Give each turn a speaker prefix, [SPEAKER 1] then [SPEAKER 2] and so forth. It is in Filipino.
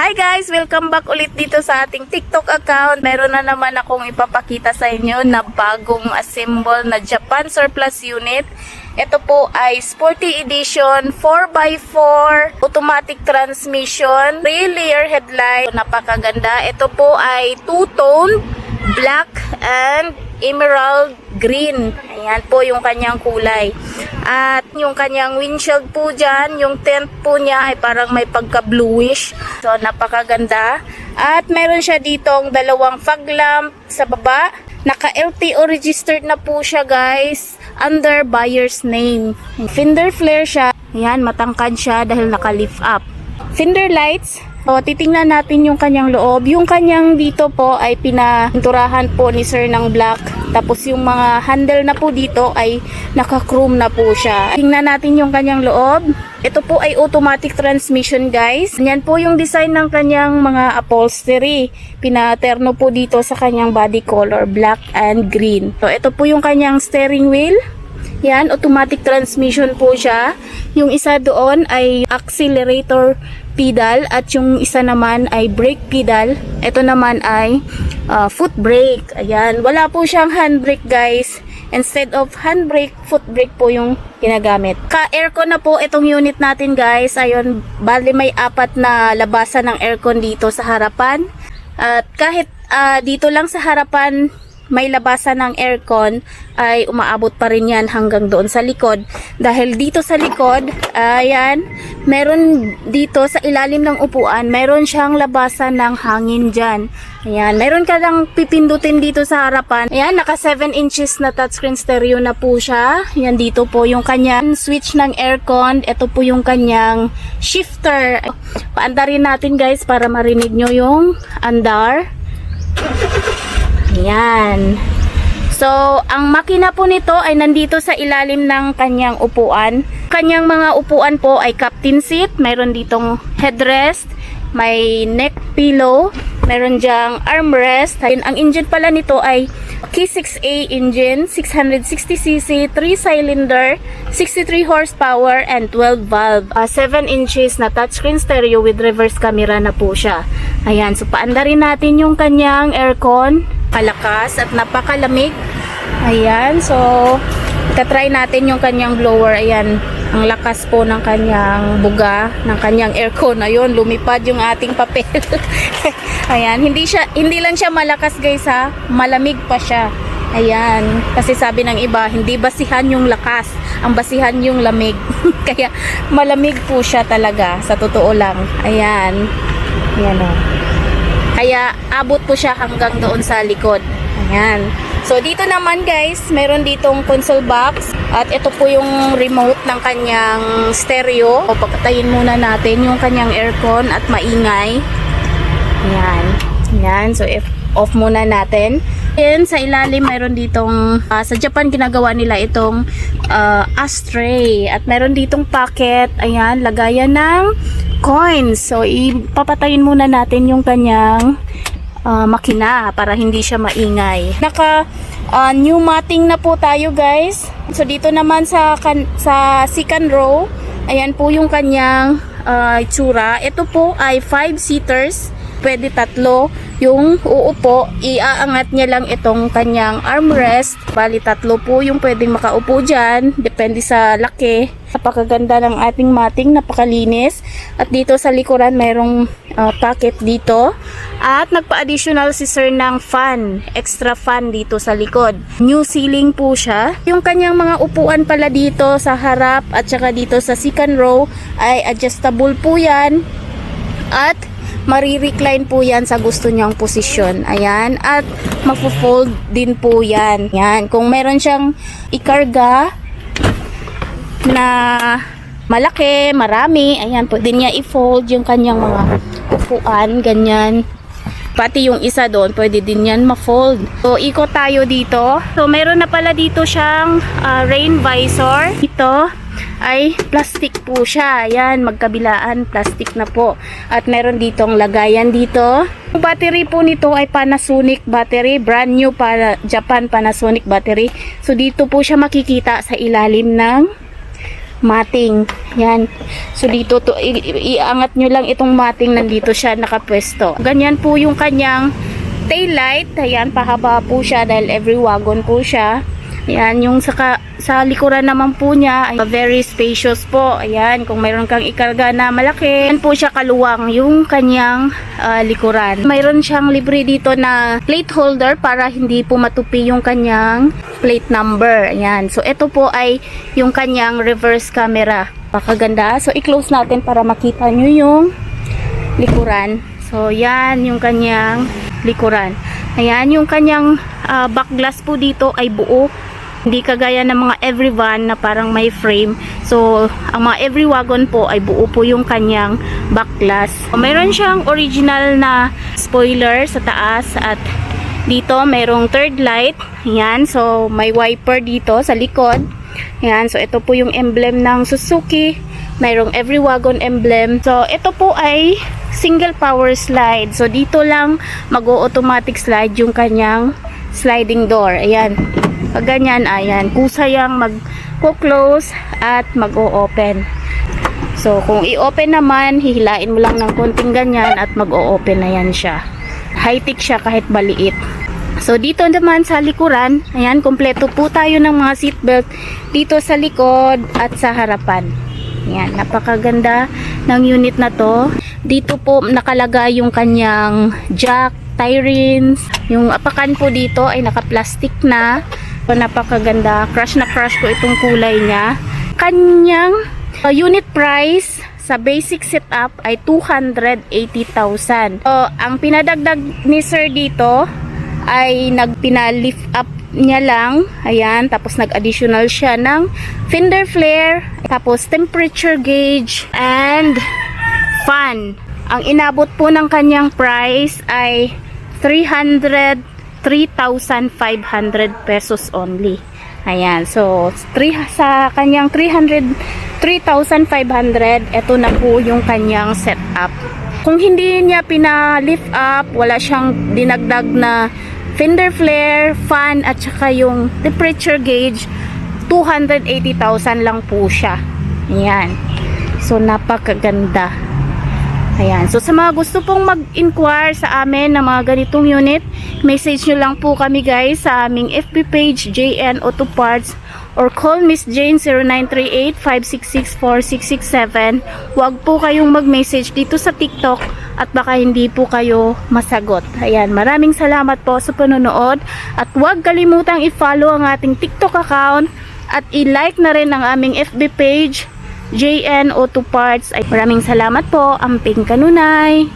[SPEAKER 1] Hi guys! Welcome back ulit dito sa ating TikTok account. Meron na naman akong ipapakita sa inyo na bagong assemble na Japan surplus unit. Ito po ay Sporty Edition 4x4 automatic transmission, 3-layer headlight. Napakaganda. Ito po ay two-tone, black and emerald green. Ayan po yung kanyang kulay. At yung kanyang windshield po dyan, yung tint po niya ay parang may pagka-bluish. So, napakaganda. At meron siya ditong dalawang fog lamp sa baba. Naka-LTO registered na po siya guys, under buyer's name. Fender flare siya. Ayan, matangkad siya dahil naka-lift up. Fender lights. So, titingnan natin yung kanyang loob. Yung kanyang dito po ay pininturahan po ni sir ng black. Tapos yung mga handle na po dito ay naka-chrome na po siya. Tingnan natin yung kanyang loob. Ito po ay automatic transmission guys. Yan po yung design ng kanyang mga upholstery. Pinaterno po dito sa kanyang body color, black and green. So, ito po yung kanyang steering wheel. Yan, automatic transmission po siya. Yung isa doon ay accelerator pedal at yung isa naman ay brake pedal. Ito naman ay foot brake. Ayan, wala po siyang handbrake guys. Instead of handbrake, foot brake po yung ginagamit. Ka-aircon na po itong unit natin guys. Ayun, bali may 4 na labasan ng aircon dito sa harapan. At kahit dito lang sa harapan may labasan ng aircon, ay umaabot pa rin yan hanggang doon sa likod. Dahil dito sa likod, ayan, meron dito sa ilalim ng upuan, meron siyang labasan ng hangin dyan. Ayan, meron ka lang pipindutin dito sa harapan. Ayan, naka 7 inches na touchscreen stereo na po siya. Ayan, dito po yung kanyang switch ng aircon. Ito po yung kanyang shifter. Paandarin natin guys para marinig nyo yung andar. Ayan. So, ang makina po nito ay nandito sa ilalim ng kanyang upuan. Kanyang mga upuan po ay captain seat. Mayroon ditong headrest, may neck pillow, mayroon dyang armrest. Ang engine pala nito ay K6A engine, 660cc, 3-cylinder, 63 horsepower, and 12 valve. 7 inches na touchscreen stereo with reverse camera na po siya. Ayan, so paandarin natin yung kanyang aircon. Kalakas at napakalamig. Ayan, so itatry natin yung kanyang blower. Ayan, ang lakas po ng kanyang buga ng kanyang aircon. Ayun, lumipad yung ating papel. Ayan, hindi lang siya malakas guys ha, malamig pa siya. Ayan, kasi sabi ng iba, hindi basihan yung lakas, ang basihan yung lamig. Kaya malamig po siya talaga, sa totoo lang. Ayan, ayan o. Kaya abot po siya hanggang doon sa likod. Ayan. So dito naman guys, meron ditong console box. At ito po yung remote ng kanyang stereo. O, pagkatayin muna natin yung kanyang aircon at maingay. Ayan. Ayan. So off muna natin. Then sa ilalim meron ditong, sa Japan ginagawa nila itong ashtray. At meron ditong pocket. Ayan, lagayan ng coins. So ipapatayin muna natin yung kanyang makina para hindi siya maingay. Naka new matting na po tayo guys. So dito naman sa second row, ayan po yung kanyang itsura. Ito po ay 5-seaters. Pwede 3 yung uupo. Iaangat niya lang itong kanyang armrest. Bali 3 po yung pwedeng makaupo dyan. Depende sa laki. Napakaganda ng ating matting. Napakalinis. At dito sa likuran mayroong pocket dito. At nagpa-additional si sir ng fan. Extra fan dito sa likod. New ceiling po siya. Yung kanyang mga upuan pala dito sa harap at saka dito sa second row ay adjustable po yan. At marirecline po yan sa gusto niyang posisyon. Ayan. At magpo-fold din po yan. Ayan. Kung meron siyang ikarga na malaki, marami, ayan, pwede niya i-fold yung kanyang mga upuan. Ganyan. Pati yung isa doon, pwede din yan ma-fold. So, ikot tayo dito. So, meron na pala dito siyang rain visor. Ito ay plastic po siya. Ayan, magkabilaan, plastic na po. At meron ditong lagayan dito. Yung battery po nito ay Panasonic battery. Brand new para Japan Panasonic battery. So, dito po siya makikita sa ilalim ng mating. Yan. So dito to iangat nyo lang itong mating, nandito siya nakapwesto. Ganyan po yung kanyang tail light. Ayan, pahaba po siya dahil every wagon po siya. Ayan, yung sa likuran naman po niya ay very spacious po. Ayan, kung mayroon kang ikarga na malaki, yan po siya kaluwang yung kanyang likuran. Mayroon siyang libre dito na plate holder para hindi po matupi yung kanyang plate number. Ayan, so ito po ay yung kanyang reverse camera. Pakaganda. So i-close natin para makita nyo yung likuran. So yan yung kanyang likuran. Ayan, yung kanyang back glass po dito ay buo. Hindi kagaya ng mga every van na parang may frame. So, ang mga every wagon po ay buo po yung kanyang back glass. Mayroon siyang original na spoiler sa taas at dito mayroong third light. Ayan, so may wiper dito sa likod. Ayan, so ito po yung emblem ng Suzuki. Mayroong every wagon emblem. So, ito po ay single power slide. So, dito lang mag-automatic slide yung kanyang sliding door. Ayan. Pag ganyan, ayan, kusa yang mag-close at mag-o-open. So, kung i-open naman, hihilain mo lang ng konting ganyan at mag-o-open na yan siya. High-tech siya kahit maliit. So, dito naman sa likuran, ayan, kompleto po tayo ng mga seatbelt dito sa likod at sa harapan. Ayan, napakaganda ng unit na to. Dito po nakalagay yung kanyang jack, tie rings. Yung apakan po dito ay naka-plastic na. So, napakaganda. Crush na crush ko itong kulay niya. Kanyang unit price sa basic setup ay 280,000. So, ang pinadagdag ni sir dito ay nagpina-lift up niya lang. Ayan. Tapos nag-additional siya ng fender flare. Tapos temperature gauge and fan. Ang inabot po ng kanyang price ay 3,500 pesos only. Ayan. So, sa kanyang 3,500, ito na po yung kanyang setup. Kung hindi niya pina-lift up, wala siyang dinagdag na fender flare, fan, at saka yung temperature gauge, 280,000 lang po siya. Ayan. So, napakaganda. Ayan. So, sa mga gusto pong mag-inquire sa amin ng mga ganitong unit, message nyo lang po kami guys sa aming FB page, JN Auto Parts, or call Miss Jane 0938-566-4667. Huwag po kayong mag-message dito sa TikTok at baka hindi po kayo masagot. Ayan. Maraming salamat po sa panonood at huwag kalimutang i-follow ang ating TikTok account at i-like na rin ang aming FB page, JN Auto Parts. Ay, maraming salamat po. Amping kanunay.